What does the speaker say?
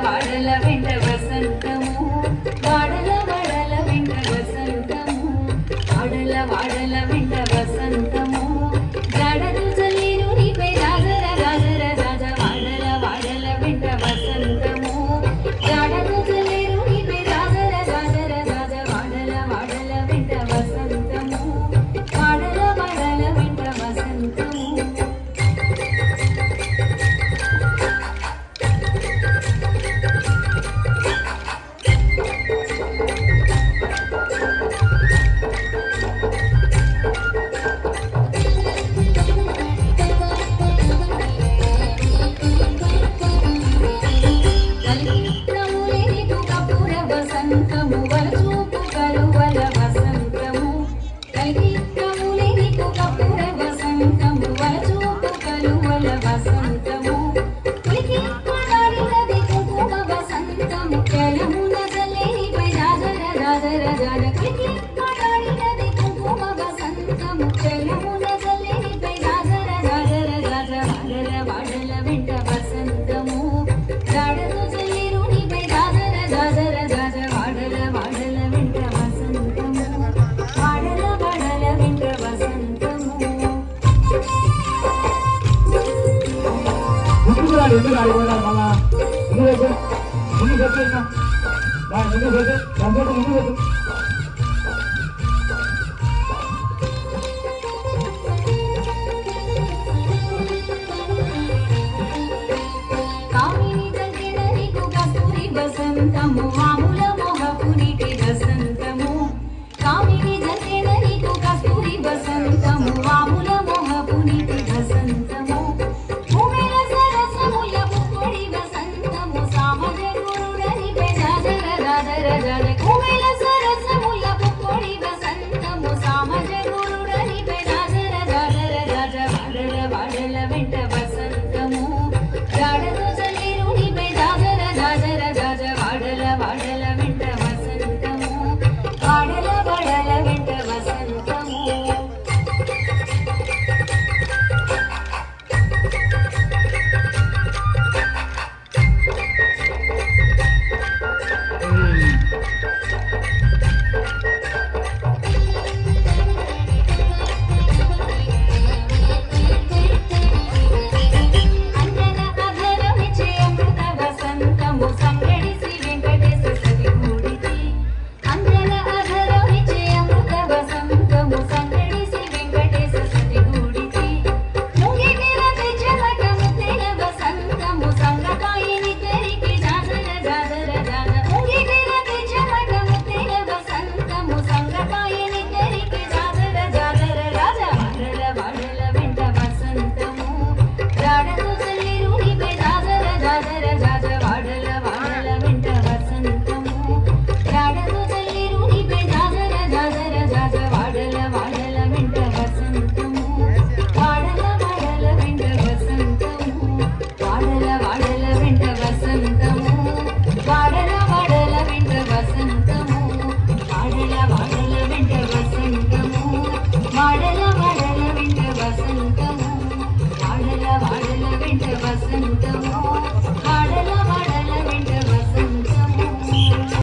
వాడల వెంట వసంతము వాడల వెంట వసంతము వాడల వెంట వసంతము జాడలు చల్లేరు నీపై రాజర రాజర రాజ వాడల వెంట వసంతము జాడలు చల్లేరు నీపై రాజర రాజర రాజ వాడల వెంట వసంతము వాడల వెంట వసంతము వసంతము వలచూపు కలువల వసంతము కలిగిత్తములే నీకు కపుర వసంతము వలచూపు కలువల వసంతము కులికి కొడాడినది కుంకుమ వసంతము చలమున చల్లేనిపై రాజర రాజర రాజ కులికి కొడాడినది కుంకుమ వసంతము చలమున చల్లేనిపై రాజర రాజర రాజ వాడల వెంట వసంతము జాడతో చల్లేరు నీపై రాజర రాజర రాజ వాడల వెంట వసంతము వాడల వెంట వసంతము కామిని జల్కెన నీకు కస్తూరి వసంతము మామూల మోహపు నీటి వసంతము కామిని జల్కెన నీకు కస్తూరి వసంతము మామూల మోహపు నీటి వసంతము భూమిల సరసముల పుప్పొడి వసంతము సామజ గురుడనిపై రాజర రాజర రాజ భూమిల సరసముల పుప్పొడి వసంతము సామజ గురుడనిపై రాజర రాజర రాజ వాడల వెంట వసంతము జాడతో చల్లేరు నీపై రాజర రాజర రాజ వాడల వెంట వసంతము వాడల వెంట వసంతము అంజన అధరమిచే అమృత వసంతము సంగడి శ్రీ వెంకటేశ సతిగూడితి అంజన అధరమిచే అమృత వసంతము సంగడి శ్రీ వెంకటేశ సతిగూడితి ముంగిటి రతి చెమట ముత్తిన వసంతము సంగకాయనిద్దరికి జాజర జాజర జాజ ముంగిటి రతి చెమట ముత్తిన వసంతము సంగకాయనిద్దరికి జాజర జాజర రాజ వాడల వెంట వసంతము జాడతో చల్లేరు నీపై రాజర రాజర రాజ వాడల వెంట వసంతము జాడతో చల్లేరు నీపై రాజర రాజర రాజ వాడల వెంట వసంతము వాడల వెంట వసంతము వాడల వెంట వసంతము వాడల వెంట వసంతము వాడల వెంట వసంతము వాడల వెంట వసంతము వాడల వెంట వసంతము